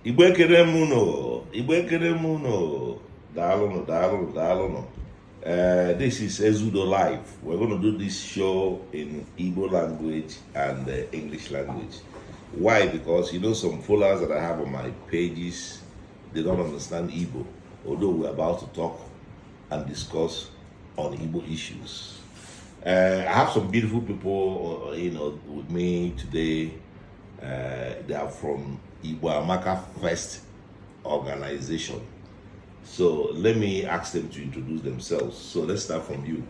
Igbo Keremuno. Dalono. This is Ezudo Live. We're going to do this show in Igbo language and English language. Why? Because some followers that I have on my pages, they don't understand Igbo, although we're about to talk and discuss on Igbo issues. I have some beautiful people, with me today. They are from Igbo Amaka First organization. So let me ask them to introduce themselves. So let's start from you.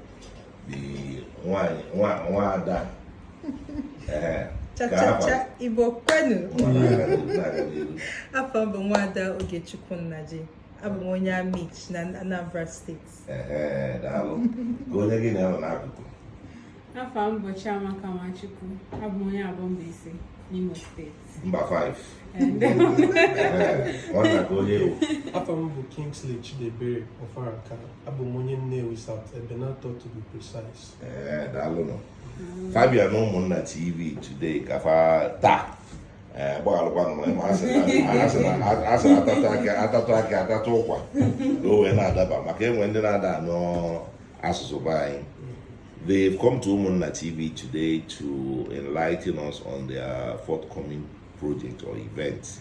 The Wada. Cha Igbo kwenu. Afọ bụ Nwada Ogechukwu Nnaji. Abụ m onye Amich na Anambra State. Daalụ. Ka onye gị na-anọ n'akụkụ. Afọ m bụ Chiamaka Nwachukwu. Abụ m onye Abọmbaise n'Imo State. Mba 5. Nwata ka onye ewu. Afọ m bụ Kingsley Chidebere of Araka. Abụ m onye Nnewi South, Ebenator to be precise. Daalụ nọ. Fabia na ụmụnna TV today kafa taa. Atatu ụkwa ka o wee na-adaba maka enwe ndị na-ada anụ asụsụ be anyị. They've come to Umunna TV today to enlighten us on their forthcoming project or event,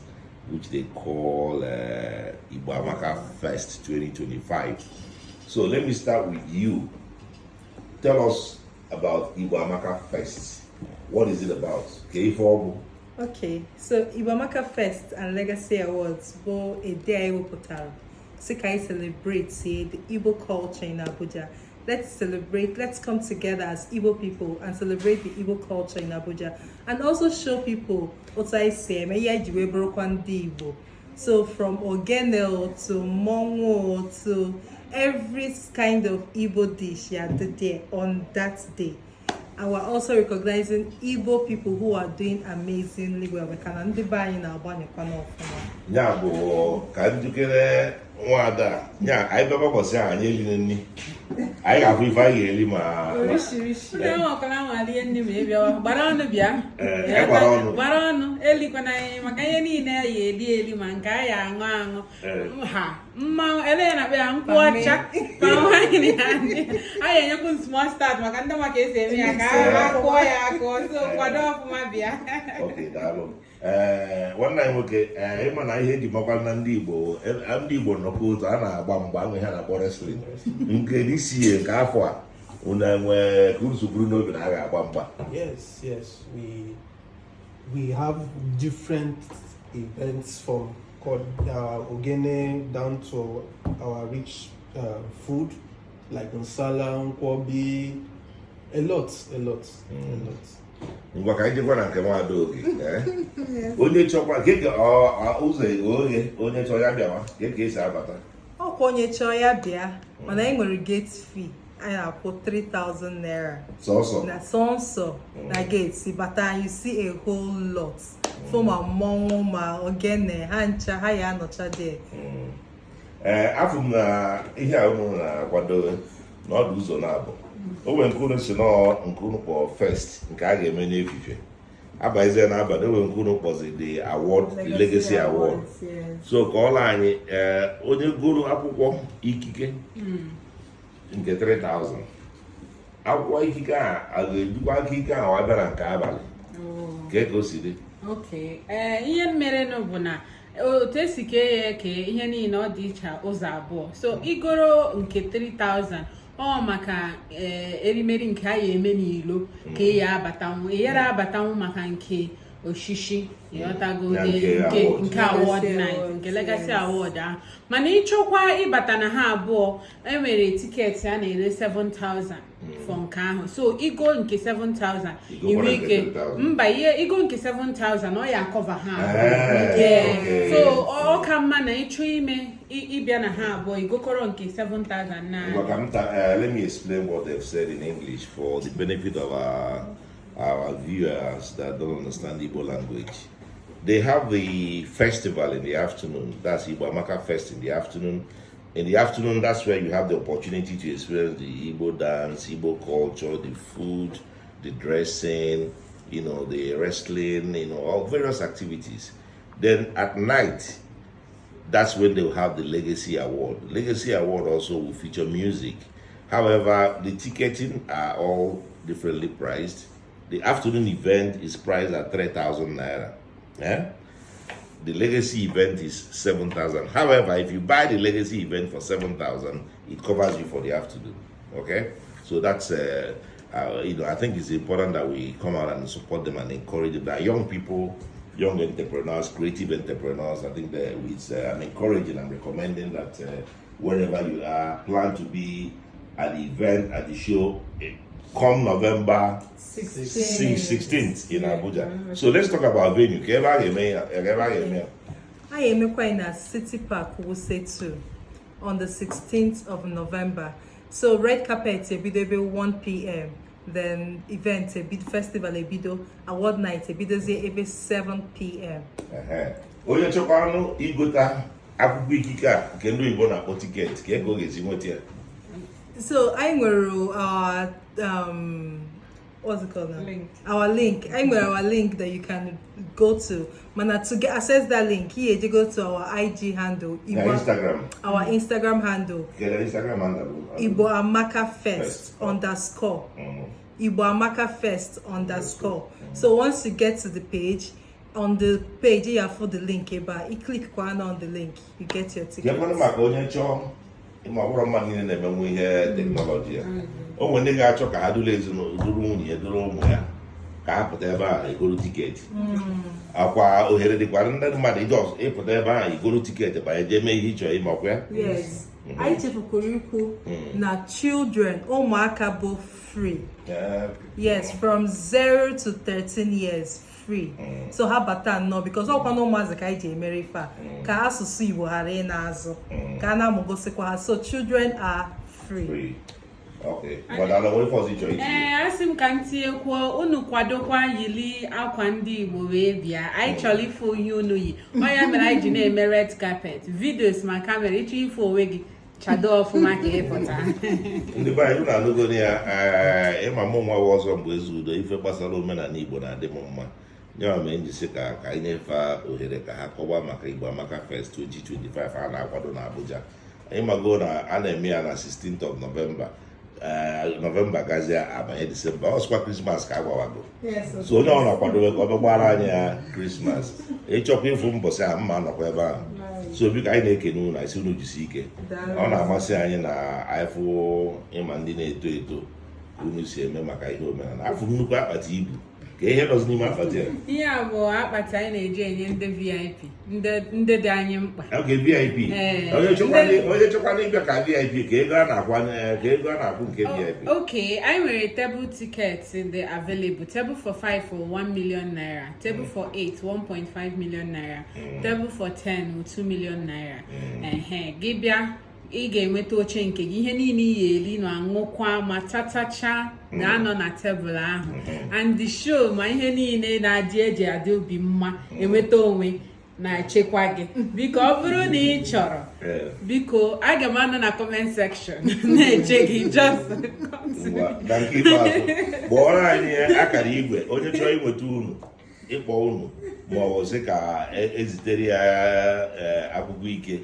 which they call Igbo Amaka Fest 2025. So let me start with you. Tell us about Igbo Amaka Fest. What is it about? Okay, so Igbo Amaka Fest and Legacy Awards were a day I celebrate the Igbo culture in Abuja. Let's celebrate, let's come together as Igbo people and celebrate the Igbo culture in Abuja. And also show people what I say, so from Ogenel to Mongo to every kind of Igbo dish there on that day. And we're also recognizing Igbo people who are doing amazingly well. We can buy in our bank. Nwada, anyị bịa gbọsị anyị eli nni. Anyị ga-afụ ife anyị ga-eli ma orishirishi. Onye ọkọla nwalie nne ma ịbịawa gbara ọnụ bịa. Gbara ọnụ elikwana anyị maka ihe niile ya eli ma nke anyị aṅụ ha mmanwụ ele na bịa nkwụ ọcha ma nwaanyị na anyị enyekwu small start maka ndị maka esi eme ya ka a kụọ ya akụọ so kwado ọfụma bịa. Okay, daalụ. Nwanne anyị nwoke ịma na ihe eji makwa na ndị Igbo nọkọ otu a na-agba mgba anwe ha na-akpọ wrestling nke n'isi nke afọ a unu enwe ka unu buru n'obi na a ga-agba mgba. Yes, we have different events from Ogene down to our rich food like nsala, nkwobi, a lot. Ngwa ka anyị jekwa na nke Nwada Oge. Onye chọkwa keke ụzọ oghe onye chọọ ya bịawa ka esi abata. Ọkwa onye chọọ ya bịa mana anyị nwere gate fee anyị na-akwụ 3,000 naira. Sọnsọ na gate si bata you see a whole lot. Foma mmọnwụ ma ogene ha ncha ha ya anọcha there. Afọ m na ihe a unu na-akwado n'ọdụ ụzọ na-abụ. O nwere nke unu si nke unu kpọrọ first nke a ga-eme n'efife abazie n'abalị. O nwere nke unu kpọzi the award, the legacy award. So ka ọla anyị onye gụrụ akwụkwọ ikike nke 3,000 akwụkwọ ikike a ga-ejikwa aka ike ahụ abịa na nke abalị ka o si dị. Okay, ihe mere bụ na otu esi kee ya eke ihe niile ọ dị iche ụzọ abụọ. So igoro nke 3,000 ọ maka erimeri nke a ya eme n'ilo ka ya abatanwu eyere abatanwu maka nke oshishi yotago nke award night nke legacy award ahụ. Mana ịchọkwa ịbata na ha abụọ enwere tiketi a na-ere 7,000 for nke ahụ. So igo nke 7,000 inwe ike mba ihe igo nke 7,000 ọ ya cover ha. So ọ ka mma na ịchọ ime ịbịa na ha abụọ igokọrọ nke 7,000 na. Let me explain what they've said in English for the benefit of our viewers that don't understand Igbo language. They have the festival in the afternoon. That's Igbo Amaka Fest in the afternoon. In the afternoon, that's where you have the opportunity to experience the Igbo dance, Igbo culture, the food, the dressing, the wrestling, all various activities. Then at night, that's when they'll have the Legacy Award. The Legacy Award also will feature music. However, the ticketing are all differently priced. The afternoon event is priced at 3,000 naira. Yeah? The Legacy event is 7,000. However, if you buy the Legacy event for 7,000, it covers you for the afternoon. Okay? So that's, I think it's important that we come out and support them and encourage them. That young people, young entrepreneurs, creative entrepreneurs, I think that I'm encouraging and recommending that wherever you are, plan to be at the event, at the show, come November 16th in Abuja. So let's talk about venue. I am in a City Park, Wuse 2, on the 16th of November. So red carpet will be 1 p.m. Then event festival award night every 7 p.m. Onye chọkwanụ igota akwụkwọ ikike a nke ndị Igbo na-akpọ ticket ka ego ga-esi nweta ya. So I will what's it called now? Link. Our link. Our link that you can go to. Mana to get access that link, here you go to our IG handle. Instagram. Our Instagram handle. Get the Instagram handle. Igbo Amaka First _ Igbo Amaka First _ So once you get to the page, on the page you have for the link, but you click one on the link, you get your ticket. Technology. Oh, when they got chocolate, I do lazy no room, you don't know. Whatever, you go to ticket. Aqua, oh, here the quarantine, money does. If whatever, you go to ticket by a Jemmy hitch or him up where? Yes. I take a Koruku. Now, children, Omaka both free. Yes, from 0 to 13 years. Free. So how about that? No, because all no mazaka ije merifa. Ka asusu Igbo hare na azu. Ka na mugosekwa. So children are free. Okay. But I don't for each other. Asim kantie kwa unu kwadokwa yili akwa ndi Igbo wee bia. I chọrọ ifo onye unu yi. Oya mere anyị ji na-eme red carpet. Videos ma camera ịchọ ifo onwe gị. Chado ọfụma ka ịpụta. Ndị be anyị na-alụgo ya ịma mụ nwa ọzọ mgbe ezudo ife gbasara omenala Igbo na-adị m mma. Nyawa mee njisi ka anyị nyefe ohere ka ha kọwa maka Igbo Amaka Fest 2025 a na-akwado na Abuja. Anyị mago na a na-eme ya na 16th of November. November gazie abanye December. Ọsụkwa Christmas ka agwawago. So onye ọ na-akwadobe ka ọ bịagbara anyị ya Christmas. Ịchọkwa ịfụ mbọsị a mma nọkwa ebe ahụ. So biko anyị na-ekene unu isi unu jisi ike. Ọ na-amasị anyị na anyị fụ ịma ndị na-eto eto unu si eme maka ihe omenala. Afụ nnukwu akpati ibu. Ka ihe nọzi n'ime akpati ya. Ihe a bụ akpati anyị na-eji enye ndị VIP, ndị dị anyị mkpa. Okay, VIP. Onye chọkwana ịbịa ka VIP ka ego a na-akwụ nke VIP. Okay, anyị nwere table tickets dị available. Table for 5 for 1 million naira. Table for 8, 1.5 million naira. Table for 10, 2 million naira. Gị bịa ị ga-enweta oche nke gị ihe niile iyi eli na aṅụkwa ma tatacha ga-anọ na tebụl ahụ and the show ma ihe niile na-adị eji adị obi mma enweta onwe na-echekwa gị biko ọ bụrụ na ị chọrọ biko aga m anọ na comment section na-eche gị just na nke ikpeazụ kpọrọ anyị akara igwe onye chọrọ inweta unu ịkpọ unu ma ọ bụ sị ka ezitere ya akwụkwọ ike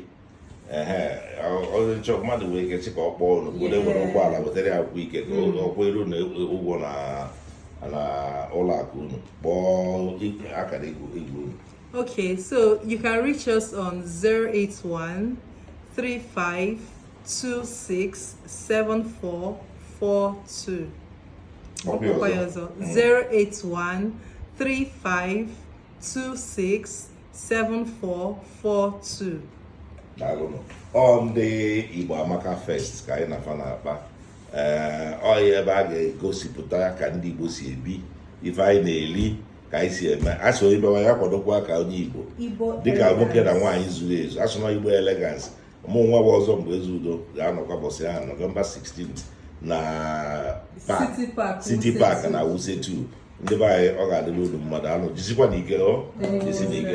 onye nchọ mmadụ wee ike sị ka ọ kpọọ unu were ụgbọala wetara ya akwụkwọ ike ka ọ kwere na ụgwọ na ụlọ akụ unu kpọọ akara igwe unu. Okay, so you can reach us on 081 35 26 7442. 081 35 26 7442. On the Igbo Amaka Fest ka anyị na-afa na-akpa ọya ebe a ga-egosipụta ka ndị Igbo si ebi ife anyị na-eli ka anyị si eme asọ ibewa ya kwadokwa ka onye Igbo dịka nwoke na nwaanyị zuru ezu asọ Igbo elegance ụmụ nwa bụ ọzọ mgbe ezudo ga-anọkwa bọsị ahụ November 16 na City Park na Wuse 2 ndị be anyị ọ ga-adịrị unu mmadụ anụ jisikwa n'ike jisi n'ike